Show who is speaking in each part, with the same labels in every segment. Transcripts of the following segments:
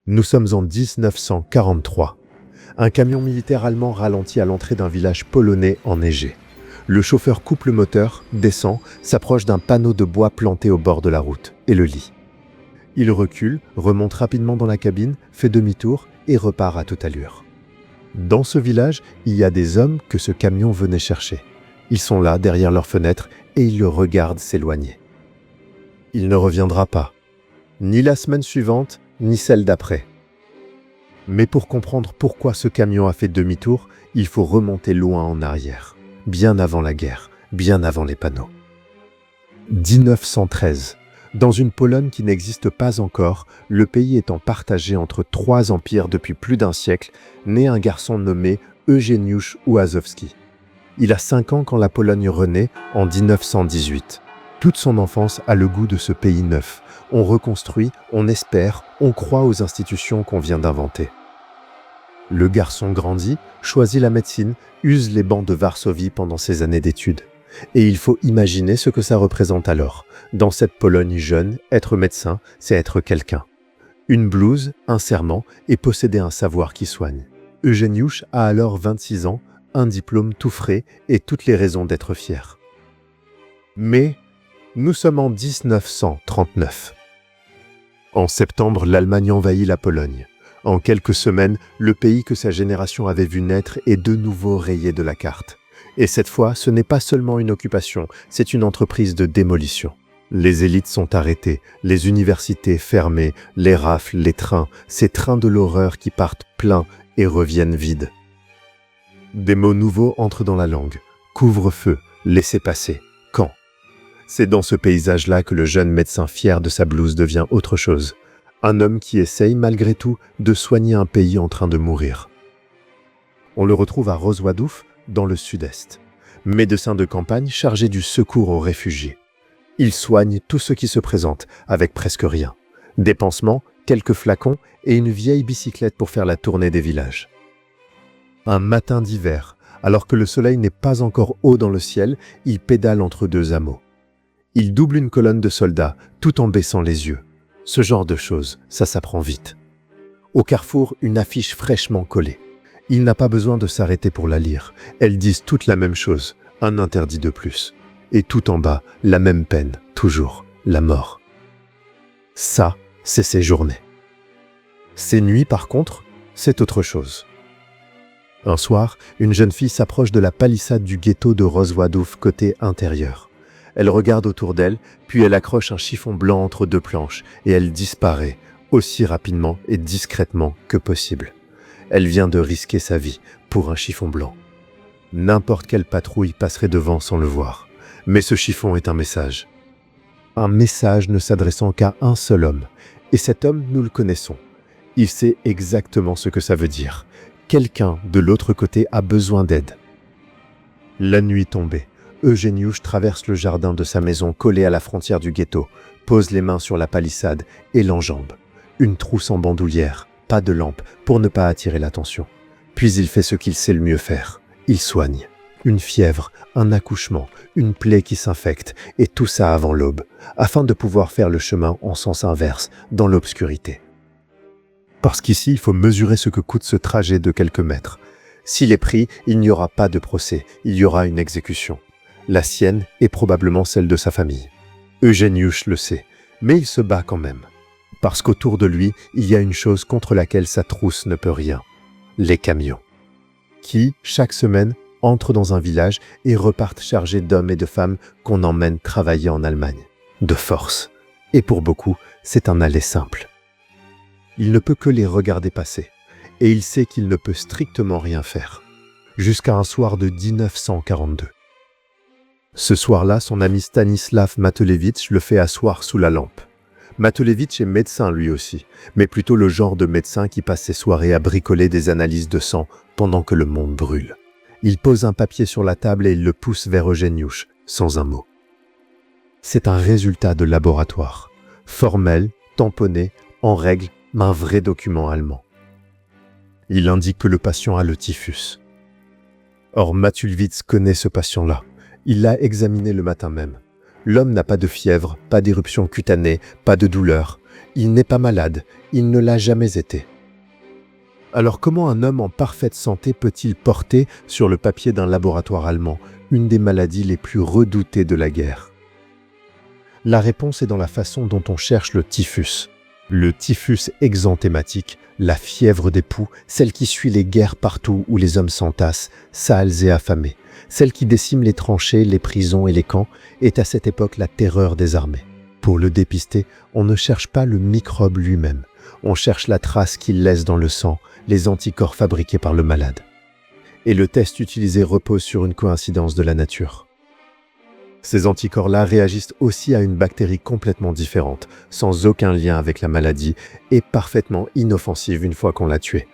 Speaker 1: Nous sommes en 1943. Un camion militaire allemand ralentit à l'entrée d'un village polonais enneigé. Le chauffeur coupe le moteur, descend, s'approche d'un panneau de bois planté au bord de la route et le lit. Il recule, remonte rapidement dans la cabine, fait demi-tour et repart à toute allure. Dans ce village, il y a des hommes que ce camion venait chercher. Ils sont là, derrière leurs fenêtres, et ils le regardent s'éloigner. Il ne reviendra pas, ni la semaine suivante, ni celle d'après. Mais pour comprendre pourquoi ce camion a fait demi-tour, il faut remonter loin en arrière, bien avant la guerre, bien avant les panneaux. 1913. Dans une Pologne qui n'existe pas encore, le pays étant partagé entre 3 empires depuis plus d'un siècle, naît un garçon nommé Eugeniusz Ułazowski. Il a 5 ans quand la Pologne renaît, en 1918. Toute son enfance a le goût de ce pays neuf. On reconstruit, on espère, on croit aux institutions qu'on vient d'inventer. Le garçon grandit, choisit la médecine, use les bancs de Varsovie pendant ses années d'études. Et il faut imaginer ce que ça représente alors. Dans cette Pologne jeune, être médecin, c'est être quelqu'un. Une blouse, un serment et posséder un savoir qui soigne. Eugeniusz a alors 26 ans, un diplôme tout frais et toutes les raisons d'être fier. Mais nous sommes en 1939. En septembre, l'Allemagne envahit la Pologne. En quelques semaines, le pays que sa génération avait vu naître est de nouveau rayé de la carte. Et cette fois, ce n'est pas seulement une occupation, c'est une entreprise de démolition. Les élites sont arrêtées, les universités fermées, les rafles, les trains, ces trains de l'horreur qui partent pleins et reviennent vides. Des mots nouveaux entrent dans la langue. Couvre-feu, laissez-passer, camp. C'est dans ce paysage-là que le jeune médecin fier de sa blouse devient autre chose. Un homme qui essaye, malgré tout, de soigner un pays en train de mourir. On le retrouve à Rozwadów, dans le sud-est. Médecin de campagne chargé du secours aux réfugiés. Il soigne tout ce qui se présente, avec presque rien. Des pansements, quelques flacons et une vieille bicyclette pour faire la tournée des villages. Un matin d'hiver, alors que le soleil n'est pas encore haut dans le ciel, il pédale entre 2 hameaux. Il double une colonne de soldats, tout en baissant les yeux. Ce genre de choses, ça s'apprend vite. Au carrefour, une affiche fraîchement collée. Il n'a pas besoin de s'arrêter pour la lire. Elles disent toutes la même chose, un interdit de plus. Et tout en bas, la même peine, toujours, la mort. Ça, c'est ses journées. Ses nuits, par contre, c'est autre chose. Un soir, une jeune fille s'approche de la palissade du ghetto de Rozwadów côté intérieur. Elle regarde autour d'elle, puis elle accroche un chiffon blanc entre 2 planches et elle disparaît, aussi rapidement et discrètement que possible. Elle vient de risquer sa vie pour un chiffon blanc. N'importe quelle patrouille passerait devant sans le voir. Mais ce chiffon est un message. Un message ne s'adressant qu'à un seul homme. Et cet homme, nous le connaissons. Il sait exactement ce que ça veut dire. Quelqu'un de l'autre côté a besoin d'aide. La nuit tombée, Eugeniusz traverse le jardin de sa maison collée à la frontière du ghetto, pose les mains sur la palissade et l'enjambe. Une trousse en bandoulière, pas de lampe pour ne pas attirer l'attention. Puis il fait ce qu'il sait le mieux faire. Il soigne. Une fièvre, un accouchement, une plaie qui s'infecte, et tout ça avant l'aube, afin de pouvoir faire le chemin en sens inverse, dans l'obscurité. Parce qu'ici, il faut mesurer ce que coûte ce trajet de quelques mètres. S'il est pris, il n'y aura pas de procès, il y aura une exécution. La sienne et probablement celle de sa famille. Eugeniusz le sait, mais il se bat quand même. Parce qu'autour de lui, il y a une chose contre laquelle sa trousse ne peut rien. Les camions. Qui, chaque semaine, entrent dans un village et repartent chargés d'hommes et de femmes qu'on emmène travailler en Allemagne. De force. Et pour beaucoup, c'est un aller simple. Il ne peut que les regarder passer. Et il sait qu'il ne peut strictement rien faire. Jusqu'à un soir de 1942. Ce soir-là, son ami Stanislav Matelewicz le fait asseoir sous la lampe. Matelewicz est médecin lui aussi, mais plutôt le genre de médecin qui passe ses soirées à bricoler des analyses de sang pendant que le monde brûle. Il pose un papier sur la table et il le pousse vers Eugeniusz, sans un mot. C'est un résultat de laboratoire, formel, tamponné, en règle, un vrai document allemand. Il indique que le patient a le typhus. Or, Matelewicz connaît ce patient-là. Il l'a examiné le matin même. L'homme n'a pas de fièvre, pas d'éruption cutanée, pas de douleur. Il n'est pas malade, il ne l'a jamais été. Alors comment un homme en parfaite santé peut-il porter, sur le papier d'un laboratoire allemand, une des maladies les plus redoutées de la guerre? La réponse est dans la façon dont on cherche le typhus. Le typhus exanthématique, la fièvre des poux, celle qui suit les guerres partout où les hommes s'entassent, sales et affamés, celle qui décime les tranchées, les prisons et les camps, est à cette époque la terreur des armées. Pour le dépister, on ne cherche pas le microbe lui-même, on cherche la trace qu'il laisse dans le sang, les anticorps fabriqués par le malade. Et le test utilisé repose sur une coïncidence de la nature. Ces anticorps-là réagissent aussi à une bactérie complètement différente, sans aucun lien avec la maladie et parfaitement inoffensive une fois qu'on l'a tuée.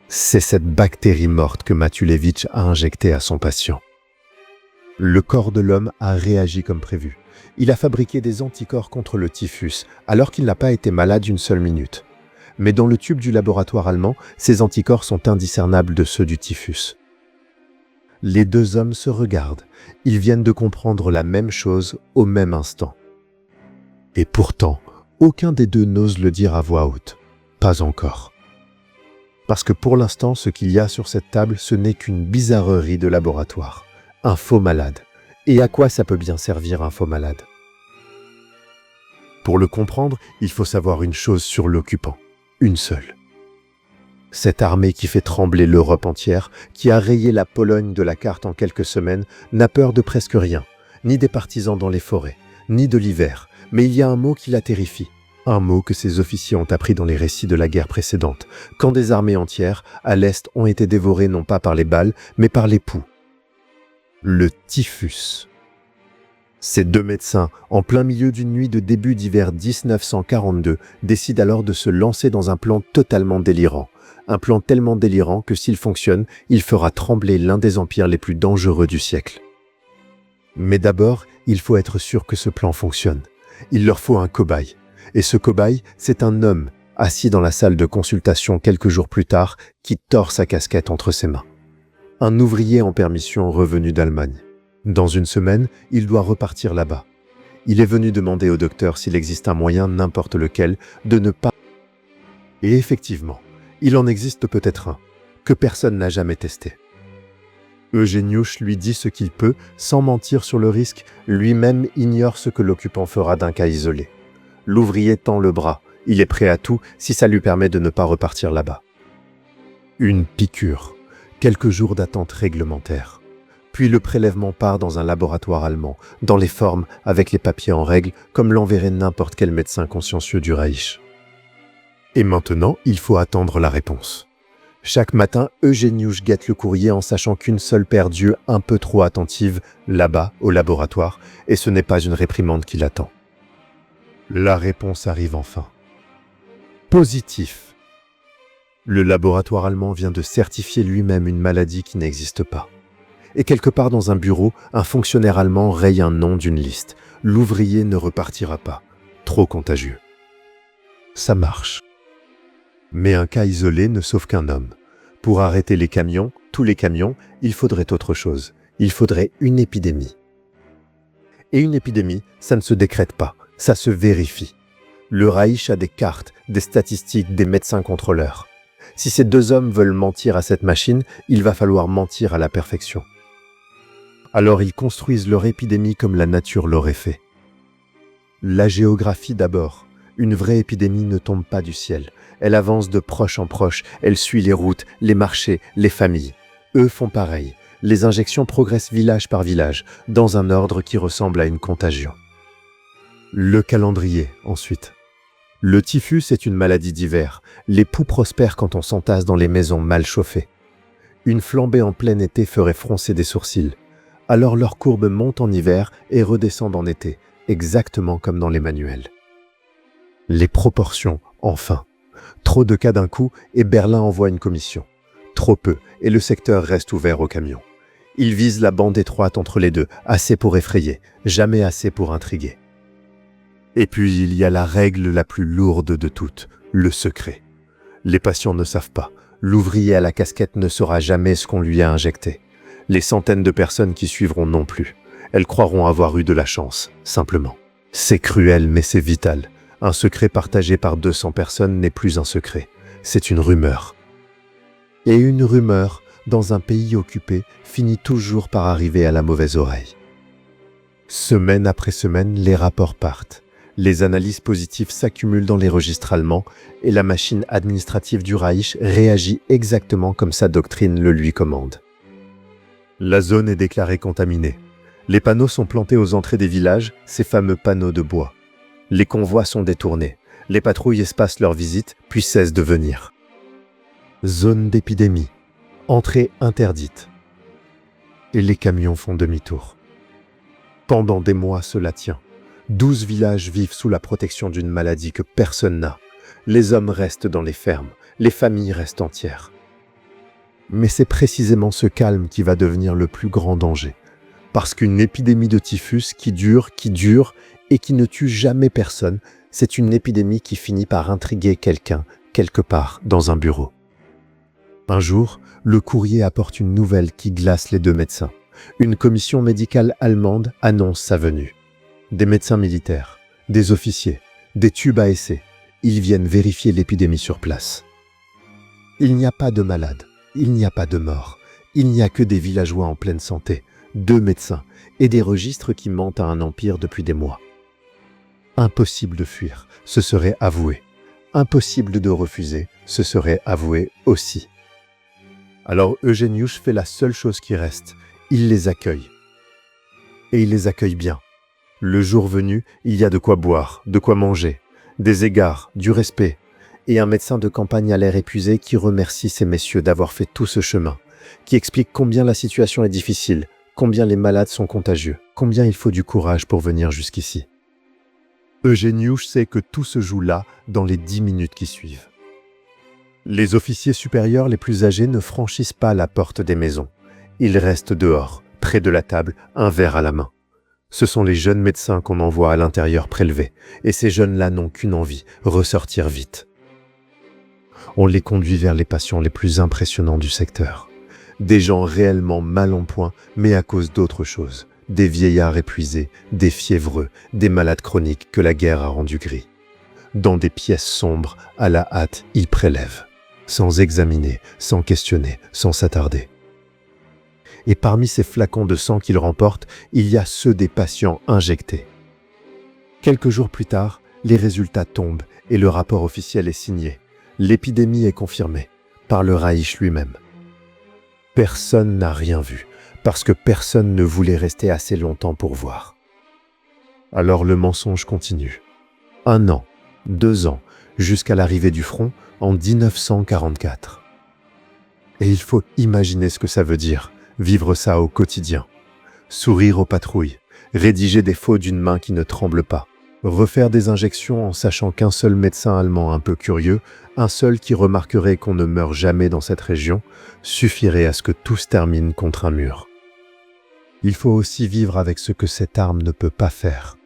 Speaker 1: C'est cette bactérie morte que Matulevitch a injectée à son patient. Le corps de l'homme a réagi comme prévu. Il a fabriqué des anticorps contre le typhus, alors qu'il n'a pas été malade une seule minute. Mais dans le tube du laboratoire allemand, ces anticorps sont indiscernables de ceux du typhus. Les deux hommes se regardent. Ils viennent de comprendre la même chose au même instant. Et pourtant, aucun des deux n'ose le dire à voix haute. Pas encore. Parce que pour l'instant, ce qu'il y a sur cette table, ce n'est qu'une bizarrerie de laboratoire. Un faux malade. Et à quoi ça peut bien servir un faux malade? Pour le comprendre, il faut savoir une chose sur l'occupant. Une seule. Cette armée qui fait trembler l'Europe entière, qui a rayé la Pologne de la carte en quelques semaines, n'a peur de presque rien, ni des partisans dans les forêts, ni de l'hiver, mais il y a un mot qui la terrifie, un mot que ses officiers ont appris dans les récits de la guerre précédente, quand des armées entières, à l'Est, ont été dévorées non pas par les balles, mais par les poux. Le typhus. Ces deux médecins, en plein milieu d'une nuit de début d'hiver 1942, décident alors de se lancer dans un plan totalement délirant. Un plan tellement délirant que s'il fonctionne, il fera trembler l'un des empires les plus dangereux du siècle. Mais d'abord, il faut être sûr que ce plan fonctionne. Il leur faut un cobaye. Et ce cobaye, c'est un homme, assis dans la salle de consultation quelques jours plus tard, qui tord sa casquette entre ses mains. Un ouvrier en permission revenu d'Allemagne. Dans une semaine, il doit repartir là-bas. Il est venu demander au docteur s'il existe un moyen, n'importe lequel, de ne pas... Et effectivement, il en existe peut-être un, que personne n'a jamais testé. Eugeniusz lui dit ce qu'il peut, sans mentir sur le risque, lui-même ignore ce que l'occupant fera d'un cas isolé. L'ouvrier tend le bras, il est prêt à tout si ça lui permet de ne pas repartir là-bas. Une piqûre, quelques jours d'attente réglementaire. Puis le prélèvement part dans un laboratoire allemand, dans les formes, avec les papiers en règle, comme l'enverrait n'importe quel médecin consciencieux du Reich. Et maintenant, il faut attendre la réponse. Chaque matin, Eugeniusz guette le courrier en sachant qu'une seule paire d'yeux un peu trop attentive, là-bas, au laboratoire, et ce n'est pas une réprimande qui l'attend. La réponse arrive enfin. Positif. Le laboratoire allemand vient de certifier lui-même une maladie qui n'existe pas. Et quelque part dans un bureau, un fonctionnaire allemand raye un nom d'une liste. L'ouvrier ne repartira pas. Trop contagieux. Ça marche. Mais un cas isolé ne sauve qu'un homme. Pour arrêter les camions, tous les camions, il faudrait autre chose. Il faudrait une épidémie. Et une épidémie, ça ne se décrète pas, ça se vérifie. Le Reich a des cartes, des statistiques, des médecins contrôleurs. Si ces deux hommes veulent mentir à cette machine, il va falloir mentir à la perfection. Alors ils construisent leur épidémie comme la nature l'aurait fait. La géographie d'abord. Une vraie épidémie ne tombe pas du ciel. Elle avance de proche en proche, elle suit les routes, les marchés, les familles. Eux font pareil. Les injections progressent village par village, dans un ordre qui ressemble à une contagion. Le calendrier, ensuite. Le typhus est une maladie d'hiver. Les poux prospèrent quand on s'entasse dans les maisons mal chauffées. Une flambée en plein été ferait froncer des sourcils. Alors leur courbe monte en hiver et redescend en été, exactement comme dans les manuels. Les proportions, enfin. Trop de cas d'un coup et Berlin envoie une commission. Trop peu et le secteur reste ouvert aux camions. Ils visent la bande étroite entre les deux, assez pour effrayer, jamais assez pour intriguer. Et puis il y a la règle la plus lourde de toutes, le secret. Les patients ne savent pas, l'ouvrier à la casquette ne saura jamais ce qu'on lui a injecté. Les centaines de personnes qui suivront non plus. Elles croiront avoir eu de la chance, simplement. C'est cruel mais c'est vital. Un secret partagé par 200 personnes n'est plus un secret, c'est une rumeur. Et une rumeur, dans un pays occupé, finit toujours par arriver à la mauvaise oreille. Semaine après semaine, les rapports partent. Les analyses positives s'accumulent dans les registres allemands et la machine administrative du Reich réagit exactement comme sa doctrine le lui commande. La zone est déclarée contaminée. Les panneaux sont plantés aux entrées des villages, ces fameux panneaux de bois. Les convois sont détournés. Les patrouilles espacent leurs visites, puis cessent de venir. Zone d'épidémie. Entrée interdite. Et les camions font demi-tour. Pendant des mois, cela tient. 12 villages vivent sous la protection d'une maladie que personne n'a. Les hommes restent dans les fermes, les familles restent entières. Mais c'est précisément ce calme qui va devenir le plus grand danger. Parce qu'une épidémie de typhus qui dure et qui ne tue jamais personne, c'est une épidémie qui finit par intriguer quelqu'un, quelque part, dans un bureau. Un jour, le courrier apporte une nouvelle qui glace les deux médecins. Une commission médicale allemande annonce sa venue. Des médecins militaires, des officiers, des tubes à essai, ils viennent vérifier l'épidémie sur place. Il n'y a pas de malades, il n'y a pas de morts, il n'y a que des villageois en pleine santé, 2 médecins et des registres qui mentent à un empire depuis des mois. Impossible de fuir, ce serait avoué. Impossible de refuser, ce serait avoué aussi. Alors Eugeniusz fait la seule chose qui reste, il les accueille. Et il les accueille bien. Le jour venu, il y a de quoi boire, de quoi manger, des égards, du respect, et un médecin de campagne à l'air épuisé qui remercie ces messieurs d'avoir fait tout ce chemin, qui explique combien la situation est difficile, combien les malades sont contagieux, combien il faut du courage pour venir jusqu'ici. Eugeniusz sait que tout se joue là, dans les 10 minutes qui suivent. Les officiers supérieurs les plus âgés ne franchissent pas la porte des maisons. Ils restent dehors, près de la table, un verre à la main. Ce sont les jeunes médecins qu'on envoie à l'intérieur prélever, et ces jeunes-là n'ont qu'une envie, ressortir vite. On les conduit vers les patients les plus impressionnants du secteur. Des gens réellement mal en point, mais à cause d'autre chose. Des vieillards épuisés, des fiévreux, des malades chroniques que la guerre a rendus gris. Dans des pièces sombres, à la hâte, ils prélèvent, sans examiner, sans questionner, sans s'attarder. Et parmi ces flacons de sang qu'ils remportent, il y a ceux des patients injectés. Quelques jours plus tard, les résultats tombent et le rapport officiel est signé. L'épidémie est confirmée par le Reich lui-même. Personne n'a rien vu, parce que personne ne voulait rester assez longtemps pour voir. Alors le mensonge continue. 1 an, 2 ans, jusqu'à l'arrivée du front en 1944. Et il faut imaginer ce que ça veut dire, vivre ça au quotidien. Sourire aux patrouilles, rédiger des faux d'une main qui ne tremble pas, refaire des injections en sachant qu'un seul médecin allemand un peu curieux, un seul qui remarquerait qu'on ne meurt jamais dans cette région, suffirait à ce que tout se termine contre un mur. Il faut aussi vivre avec ce que cette arme ne peut pas faire.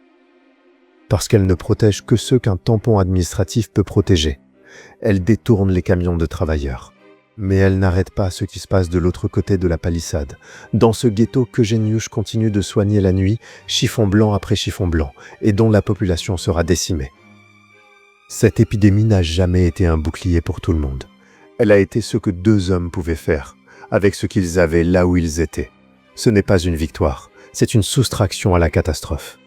Speaker 1: Parce qu'elle ne protège que ceux qu'un tampon administratif peut protéger. Elle détourne les camions de travailleurs. Mais elle n'arrête pas ce qui se passe de l'autre côté de la palissade, dans ce ghetto qu'Eugeniusz continue de soigner la nuit, chiffon blanc après chiffon blanc, et dont la population sera décimée. Cette épidémie n'a jamais été un bouclier pour tout le monde. Elle a été ce que 2 hommes pouvaient faire, avec ce qu'ils avaient là où ils étaient. Ce n'est pas une victoire, c'est une soustraction à la catastrophe.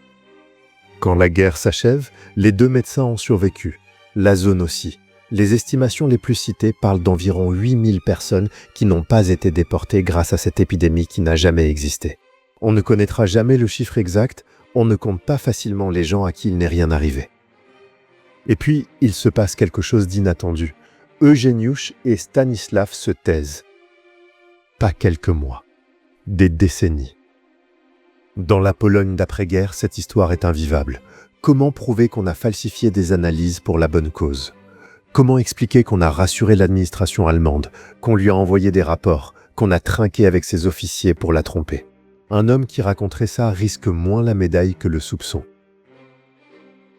Speaker 1: Quand la guerre s'achève, les 2 médecins ont survécu, la zone aussi. Les estimations les plus citées parlent d'environ 8000 personnes qui n'ont pas été déportées grâce à cette épidémie qui n'a jamais existé. On ne connaîtra jamais le chiffre exact, on ne compte pas facilement les gens à qui il n'est rien arrivé. Et puis, il se passe quelque chose d'inattendu. Eugeniusz et Stanislav se taisent. Pas quelques mois, des décennies. Dans la Pologne d'après-guerre, cette histoire est invivable. Comment prouver qu'on a falsifié des analyses pour la bonne cause ? Comment expliquer qu'on a rassuré l'administration allemande, qu'on lui a envoyé des rapports, qu'on a trinqué avec ses officiers pour la tromper ? Un homme qui raconterait ça risque moins la médaille que le soupçon.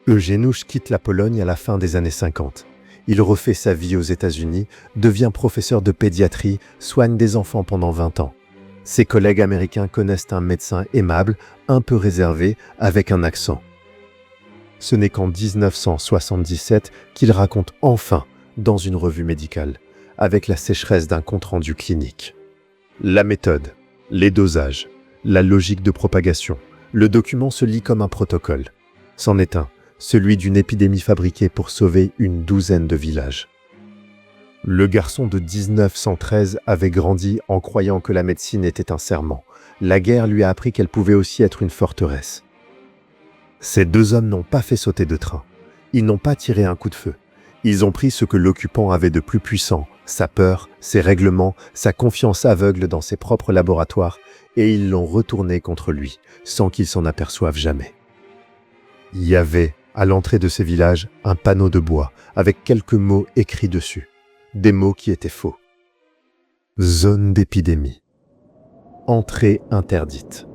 Speaker 1: Eugeniusz quitte la Pologne à la fin des années 50. Il refait sa vie aux États-Unis, devient professeur de pédiatrie, soigne des enfants pendant 20 ans. Ses collègues américains connaissent un médecin aimable, un peu réservé, avec un accent. Ce n'est qu'en 1977 qu'il raconte enfin dans une revue médicale, avec la sécheresse d'un compte-rendu clinique. La méthode, les dosages, la logique de propagation, le document se lit comme un protocole. C'en est un, celui d'une épidémie fabriquée pour sauver une douzaine de villages. Le garçon de 1913 avait grandi en croyant que la médecine était un serment. La guerre lui a appris qu'elle pouvait aussi être une forteresse. Ces deux hommes n'ont pas fait sauter de train. Ils n'ont pas tiré un coup de feu. Ils ont pris ce que l'occupant avait de plus puissant, sa peur, ses règlements, sa confiance aveugle dans ses propres laboratoires, et ils l'ont retourné contre lui, sans qu'il s'en aperçoive jamais. Il y avait, à l'entrée de ces villages, un panneau de bois, avec quelques mots écrits dessus. Des mots qui étaient faux. Zone d'épidémie. Entrée interdite.